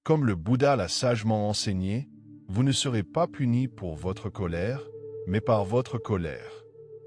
Comme le Bouddha l'a sagement enseigné, vous ne serez pas puni pour votre colère, mais par votre colère.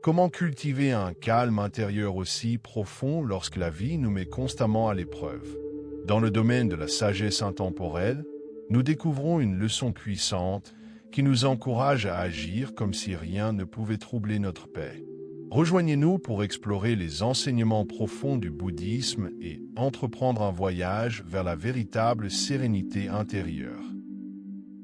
Comment cultiver un calme intérieur aussi profond lorsque la vie nous met constamment à l'épreuve? Dans le domaine de la sagesse intemporelle, nous découvrons une leçon puissante qui nous encourage à agir comme si rien ne pouvait troubler notre paix. Rejoignez-nous pour explorer les enseignements profonds du bouddhisme et entreprendre un voyage vers la véritable sérénité intérieure.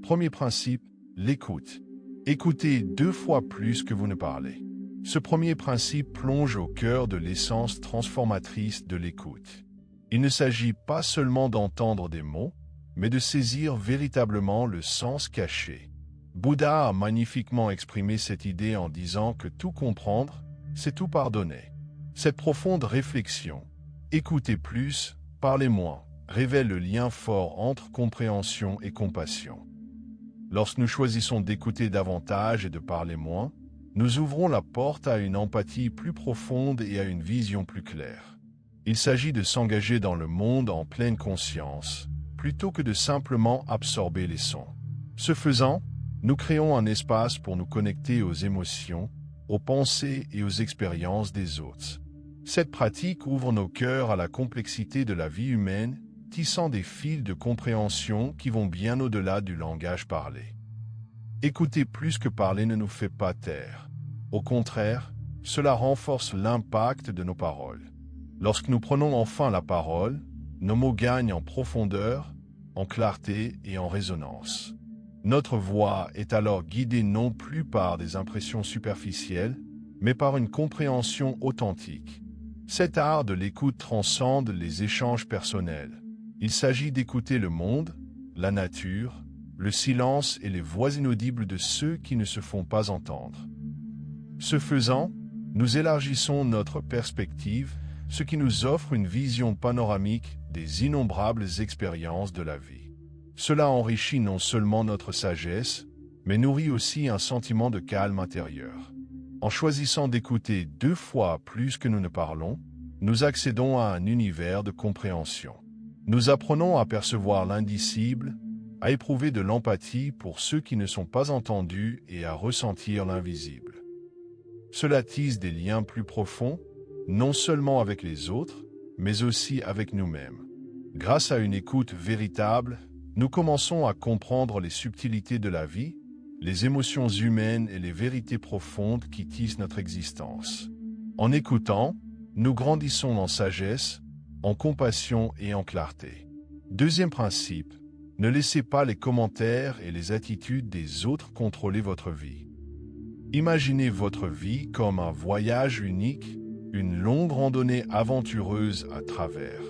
Premier principe, l'écoute. Écoutez 2 fois plus que vous ne parlez. Ce premier principe plonge au cœur de l'essence transformatrice de l'écoute. Il ne s'agit pas seulement d'entendre des mots, mais de saisir véritablement le sens caché. Bouddha a magnifiquement exprimé cette idée en disant que tout comprendre, c'est tout pardonner. Cette profonde réflexion, écoutez plus, parlez moins, révèle le lien fort entre compréhension et compassion. Lorsque nous choisissons d'écouter davantage et de parler moins, nous ouvrons la porte à une empathie plus profonde et à une vision plus claire. Il s'agit de s'engager dans le monde en pleine conscience, plutôt que de simplement absorber les sons. Ce faisant, nous créons un espace pour nous connecter aux émotions, aux pensées et aux expériences des autres. Cette pratique ouvre nos cœurs à la complexité de la vie humaine, tissant des fils de compréhension qui vont bien au-delà du langage parlé. Écouter plus que parler ne nous fait pas taire. Au contraire, cela renforce l'impact de nos paroles. Lorsque nous prenons enfin la parole, nos mots gagnent en profondeur, en clarté et en résonance. Notre voix est alors guidée non plus par des impressions superficielles, mais par une compréhension authentique. Cet art de l'écoute transcende les échanges personnels. Il s'agit d'écouter le monde, la nature, le silence et les voix inaudibles de ceux qui ne se font pas entendre. Ce faisant, nous élargissons notre perspective, ce qui nous offre une vision panoramique des innombrables expériences de la vie. Cela enrichit non seulement notre sagesse, mais nourrit aussi un sentiment de calme intérieur. En choisissant d'écouter 2 fois plus que nous ne parlons, nous accédons à un univers de compréhension. Nous apprenons à percevoir l'indicible, à éprouver de l'empathie pour ceux qui ne sont pas entendus et à ressentir l'invisible. Cela tisse des liens plus profonds, non seulement avec les autres, mais aussi avec nous-mêmes. Grâce à une écoute véritable, nous commençons à comprendre les subtilités de la vie, les émotions humaines et les vérités profondes qui tissent notre existence. En écoutant, nous grandissons en sagesse, en compassion et en clarté. Deuxième principe, ne laissez pas les commentaires et les attitudes des autres contrôler votre vie. Imaginez votre vie comme un voyage unique, une longue randonnée aventureuse à travers.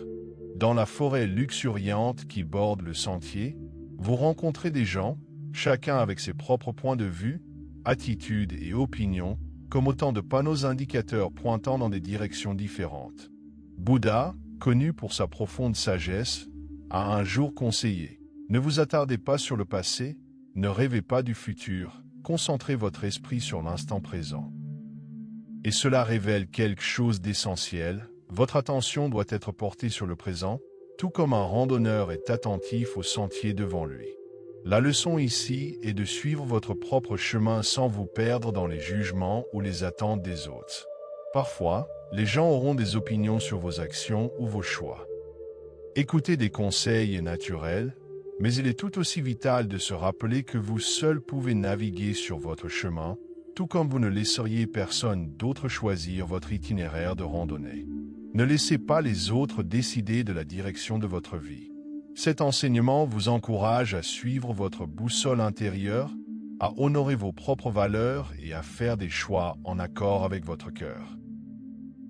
Dans la forêt luxuriante qui borde le sentier, vous rencontrez des gens, chacun avec ses propres points de vue, attitudes et opinions, comme autant de panneaux indicateurs pointant dans des directions différentes. Bouddha, connu pour sa profonde sagesse, a un jour conseillé: ne vous attardez pas sur le passé, ne rêvez pas du futur, concentrez votre esprit sur l'instant présent. Et cela révèle quelque chose d'essentiel. Votre attention doit être portée sur le présent, tout comme un randonneur est attentif au sentier devant lui. La leçon ici est de suivre votre propre chemin sans vous perdre dans les jugements ou les attentes des autres. Parfois, les gens auront des opinions sur vos actions ou vos choix. Écouter des conseils est naturel, mais il est tout aussi vital de se rappeler que vous seul pouvez naviguer sur votre chemin, tout comme vous ne laisseriez personne d'autre choisir votre itinéraire de randonnée. Ne laissez pas les autres décider de la direction de votre vie. Cet enseignement vous encourage à suivre votre boussole intérieure, à honorer vos propres valeurs et à faire des choix en accord avec votre cœur.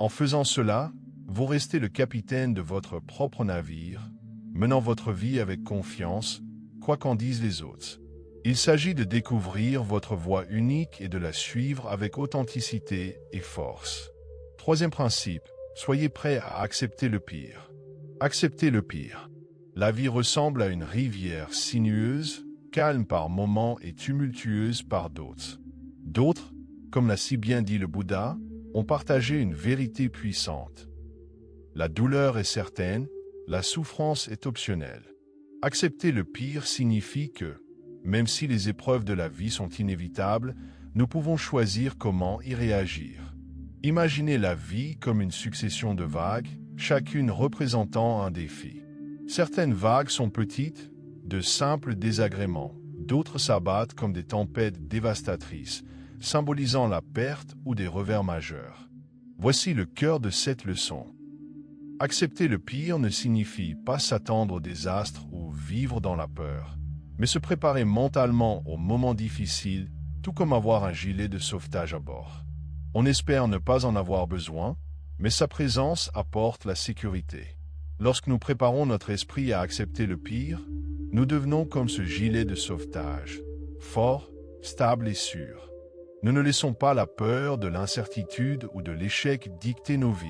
En faisant cela, vous restez le capitaine de votre propre navire, menant votre vie avec confiance, quoi qu'en disent les autres. Il s'agit de découvrir votre voie unique et de la suivre avec authenticité et force. Troisième principe, soyez prêts à accepter le pire. Acceptez le pire. La vie ressemble à une rivière sinueuse, calme par moments et tumultueuse par d'autres. D'autres, comme l'a si bien dit le Bouddha, ont partagé une vérité puissante. La douleur est certaine, la souffrance est optionnelle. Accepter le pire signifie que, même si les épreuves de la vie sont inévitables, nous pouvons choisir comment y réagir. Imaginez la vie comme une succession de vagues, chacune représentant un défi. Certaines vagues sont petites, de simples désagréments. D'autres s'abattent comme des tempêtes dévastatrices, symbolisant la perte ou des revers majeurs. Voici le cœur de cette leçon. Accepter le pire ne signifie pas s'attendre au désastre ou vivre dans la peur, mais se préparer mentalement aux moments difficiles, tout comme avoir un gilet de sauvetage à bord. On espère ne pas en avoir besoin, mais sa présence apporte la sécurité. Lorsque nous préparons notre esprit à accepter le pire, nous devenons comme ce gilet de sauvetage, fort, stable et sûr. Nous ne laissons pas la peur de l'incertitude ou de l'échec dicter nos vies.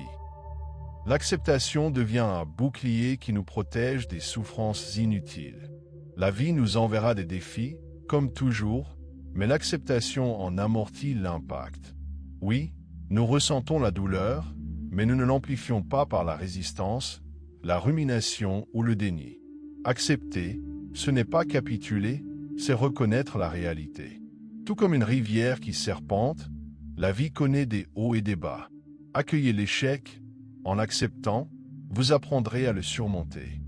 L'acceptation devient un bouclier qui nous protège des souffrances inutiles. La vie nous enverra des défis, comme toujours, mais l'acceptation en amortit l'impact. Oui, nous ressentons la douleur, mais nous ne l'amplifions pas par la résistance, la rumination ou le déni. Accepter, ce n'est pas capituler, c'est reconnaître la réalité. Tout comme une rivière qui serpente, la vie connaît des hauts et des bas. Accueillez l'échec, en l'acceptant, vous apprendrez à le surmonter.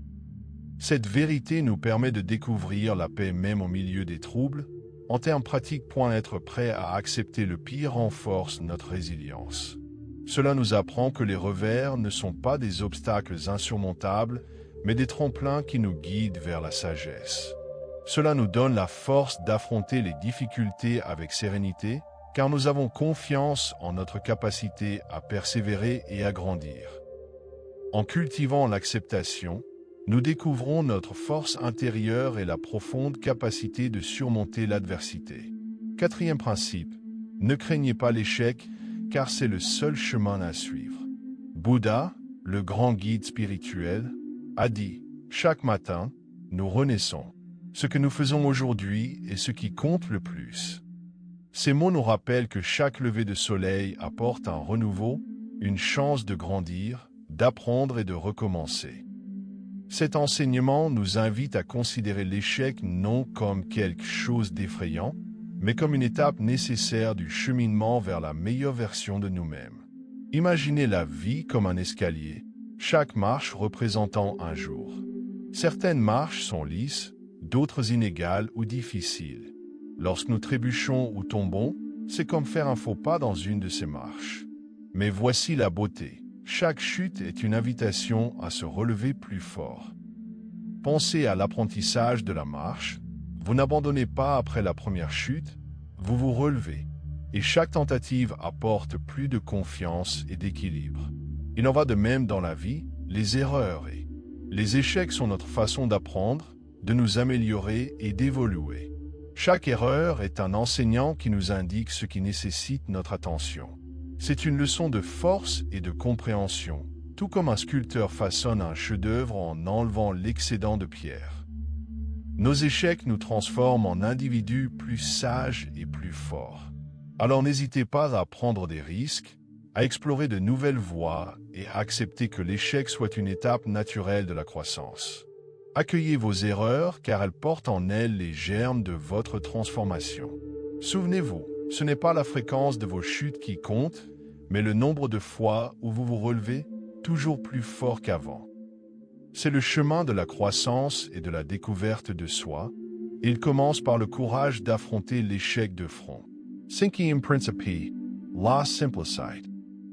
Cette vérité nous permet de découvrir la paix même au milieu des troubles. En termes pratiques, être prêt à accepter le pire renforce notre résilience. Cela nous apprend que les revers ne sont pas des obstacles insurmontables, mais des tremplins qui nous guident vers la sagesse. Cela nous donne la force d'affronter les difficultés avec sérénité, car nous avons confiance en notre capacité à persévérer et à grandir. En cultivant l'acceptation, nous découvrons notre force intérieure et la profonde capacité de surmonter l'adversité. Quatrième principe, ne craignez pas l'échec, car c'est le seul chemin à suivre. Bouddha, le grand guide spirituel, a dit « Chaque matin, nous renaissons. Ce que nous faisons aujourd'hui est ce qui compte le plus. » Ces mots nous rappellent que chaque lever de soleil apporte un renouveau, une chance de grandir, d'apprendre et de recommencer. Cet enseignement nous invite à considérer l'échec non comme quelque chose d'effrayant, mais comme une étape nécessaire du cheminement vers la meilleure version de nous-mêmes. Imaginez la vie comme un escalier, chaque marche représentant un jour. Certaines marches sont lisses, d'autres inégales ou difficiles. Lorsque nous trébuchons ou tombons, c'est comme faire un faux pas dans une de ces marches. Mais voici la beauté. Chaque chute est une invitation à se relever plus fort. Pensez à l'apprentissage de la marche. Vous n'abandonnez pas après la première chute, vous vous relevez. Et chaque tentative apporte plus de confiance et d'équilibre. Il en va de même dans la vie, les erreurs et les échecs sont notre façon d'apprendre, de nous améliorer et d'évoluer. Chaque erreur est un enseignant qui nous indique ce qui nécessite notre attention. C'est une leçon de force et de compréhension, tout comme un sculpteur façonne un chef-d'œuvre en enlevant l'excédent de pierre. Nos échecs nous transforment en individus plus sages et plus forts. Alors n'hésitez pas à prendre des risques, à explorer de nouvelles voies et à accepter que l'échec soit une étape naturelle de la croissance. Accueillez vos erreurs car elles portent en elles les germes de votre transformation. Souvenez-vous, ce n'est pas la fréquence de vos chutes qui compte, mais le nombre de fois où vous vous relevez toujours plus fort qu'avant. C'est le chemin de la croissance et de la découverte de soi. Il commence par le courage d'affronter l'échec de front. Cinquième principe, la simplicité.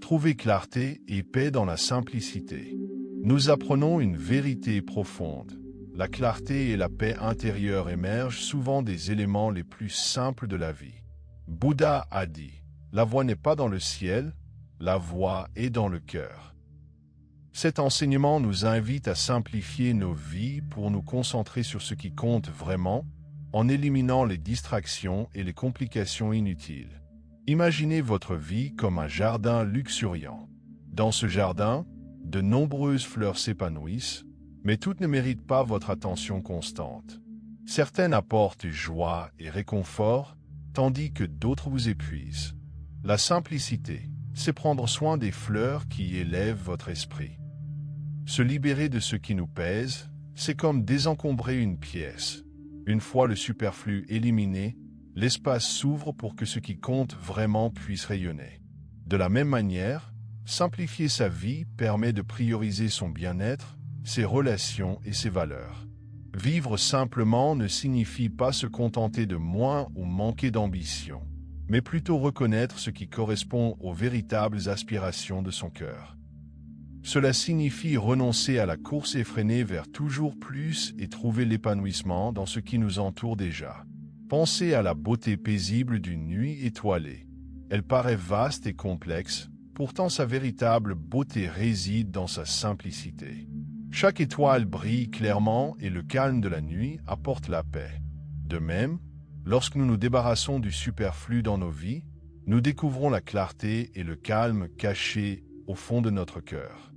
Trouver clarté et paix dans la simplicité. Nous apprenons une vérité profonde. La clarté et la paix intérieure émergent souvent des éléments les plus simples de la vie. Bouddha a dit, la voie n'est pas dans le ciel, la voie est dans le cœur. Cet enseignement nous invite à simplifier nos vies pour nous concentrer sur ce qui compte vraiment, en éliminant les distractions et les complications inutiles. Imaginez votre vie comme un jardin luxuriant. Dans ce jardin, de nombreuses fleurs s'épanouissent, mais toutes ne méritent pas votre attention constante. Certaines apportent joie et réconfort, tandis que d'autres vous épuisent. La simplicité, c'est prendre soin des fleurs qui élèvent votre esprit. Se libérer de ce qui nous pèse, C'est comme désencombrer une pièce. Une fois le superflu éliminé, l'espace s'ouvre pour que ce qui compte vraiment puisse rayonner. De la même manière, simplifier sa vie permet de prioriser son bien-être, ses relations et ses valeurs. Vivre simplement ne signifie pas se contenter de moins ou manquer d'ambition, mais plutôt reconnaître ce qui correspond aux véritables aspirations de son cœur. Cela signifie renoncer à la course effrénée vers toujours plus et trouver l'épanouissement dans ce qui nous entoure déjà. Pensez à la beauté paisible d'une nuit étoilée. Elle paraît vaste et complexe, pourtant sa véritable beauté réside dans sa simplicité. Chaque étoile brille clairement et le calme de la nuit apporte la paix. De même, lorsque nous nous débarrassons du superflu dans nos vies, nous découvrons la clarté et le calme cachés au fond de notre cœur.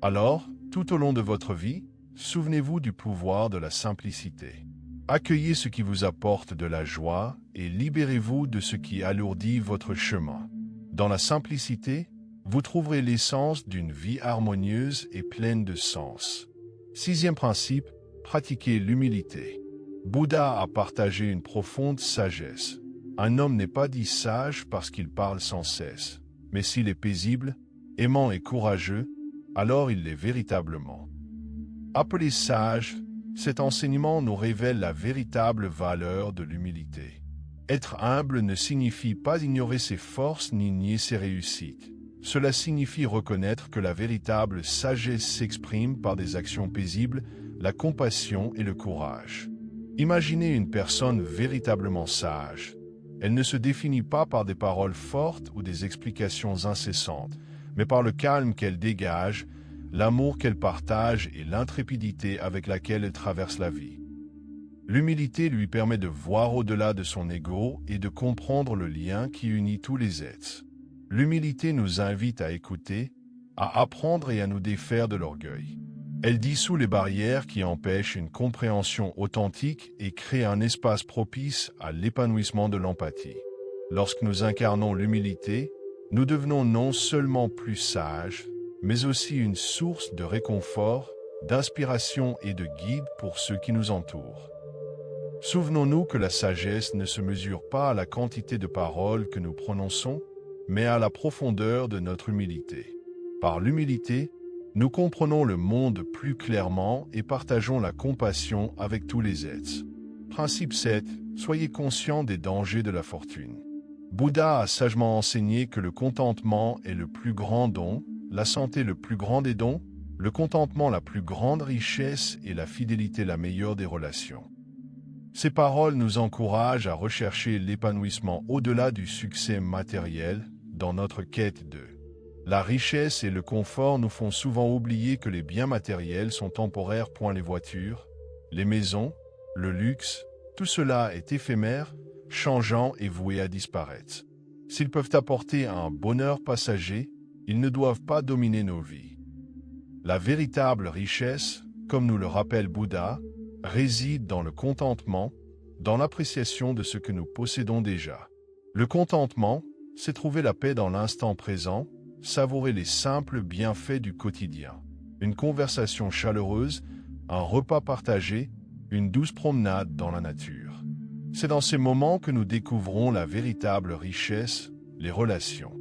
Alors, tout au long de votre vie, souvenez-vous du pouvoir de la simplicité. Accueillez ce qui vous apporte de la joie et libérez-vous de ce qui alourdit votre chemin. Dans la simplicité, vous trouverez l'essence d'une vie harmonieuse et pleine de sens. 6e principe, pratiquez l'humilité. Bouddha a partagé une profonde sagesse. Un homme n'est pas dit sage parce qu'il parle sans cesse, mais s'il est paisible, aimant et courageux, alors il l'est véritablement. Appelé sage, cet enseignement nous révèle la véritable valeur de l'humilité. Être humble ne signifie pas ignorer ses forces ni nier ses réussites. Cela signifie reconnaître que la véritable sagesse s'exprime par des actions paisibles, la compassion et le courage. Imaginez une personne véritablement sage. Elle ne se définit pas par des paroles fortes ou des explications incessantes, mais par le calme qu'elle dégage, l'amour qu'elle partage et l'intrépidité avec laquelle elle traverse la vie. L'humilité lui permet de voir au-delà de son ego et de comprendre le lien qui unit tous les êtres. L'humilité nous invite à écouter, à apprendre et à nous défaire de l'orgueil. Elle dissout les barrières qui empêchent une compréhension authentique et crée un espace propice à l'épanouissement de l'empathie. Lorsque nous incarnons l'humilité, nous devenons non seulement plus sages, mais aussi une source de réconfort, d'inspiration et de guide pour ceux qui nous entourent. Souvenons-nous que la sagesse ne se mesure pas à la quantité de paroles que nous prononçons, mais à la profondeur de notre humilité. Par l'humilité, nous comprenons le monde plus clairement et partageons la compassion avec tous les êtres. Principe 7. Soyez conscients des dangers de la fortune. Bouddha a sagement enseigné que le contentement est le plus grand don, la santé le plus grand des dons, le contentement la plus grande richesse et la fidélité la meilleure des relations. Ces paroles nous encouragent à rechercher l'épanouissement au-delà du succès matériel dans notre quête de. La richesse et le confort nous font souvent oublier que les biens matériels sont temporaires. Les voitures, les maisons, le luxe, tout cela est éphémère, changeant et voué à disparaître. S'ils peuvent apporter un bonheur passager, ils ne doivent pas dominer nos vies. La véritable richesse, comme nous le rappelle Bouddha, réside dans le contentement, dans l'appréciation de ce que nous possédons déjà. Le contentement, c'est trouver la paix dans l'instant présent, savourer les simples bienfaits du quotidien. Une conversation chaleureuse, un repas partagé, une douce promenade dans la nature. C'est dans ces moments que nous découvrons la véritable richesse, les relations.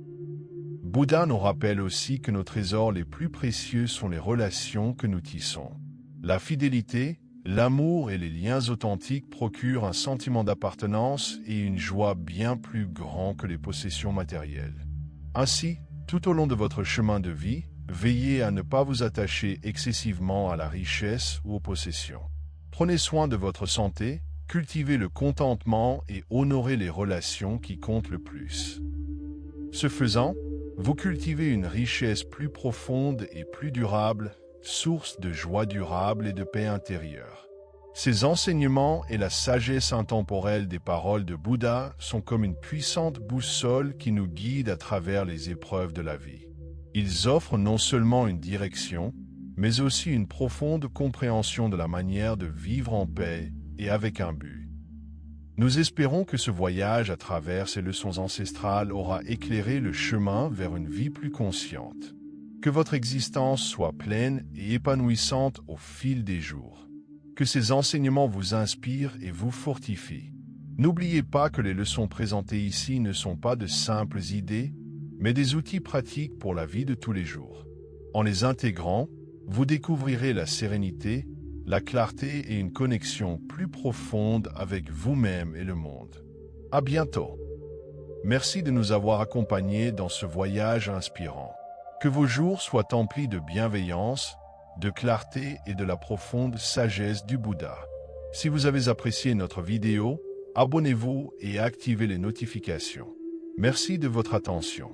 Bouddha nous rappelle aussi que nos trésors les plus précieux sont les relations que nous tissons. La fidélité, l'amour et les liens authentiques procurent un sentiment d'appartenance et une joie bien plus grand que les possessions matérielles. Ainsi, tout au long de votre chemin de vie, veillez à ne pas vous attacher excessivement à la richesse ou aux possessions. Prenez soin de votre santé, cultivez le contentement et honorez les relations qui comptent le plus. Ce faisant, vous cultivez une richesse plus profonde et plus durable, source de joie durable et de paix intérieure. Ces enseignements et la sagesse intemporelle des paroles de Bouddha sont comme une puissante boussole qui nous guide à travers les épreuves de la vie. Ils offrent non seulement une direction, mais aussi une profonde compréhension de la manière de vivre en paix et avec un but. Nous espérons que ce voyage à travers ces leçons ancestrales aura éclairé le chemin vers une vie plus consciente. Que votre existence soit pleine et épanouissante au fil des jours. Que ces enseignements vous inspirent et vous fortifient. N'oubliez pas que les leçons présentées ici ne sont pas de simples idées, mais des outils pratiques pour la vie de tous les jours. En les intégrant, vous découvrirez la sérénité, la clarté et une connexion plus profonde avec vous-même et le monde. À bientôt. Merci de nous avoir accompagnés dans ce voyage inspirant. Que vos jours soient emplis de bienveillance, de clarté et de la profonde sagesse du Bouddha. Si vous avez apprécié notre vidéo, abonnez-vous et activez les notifications. Merci de votre attention.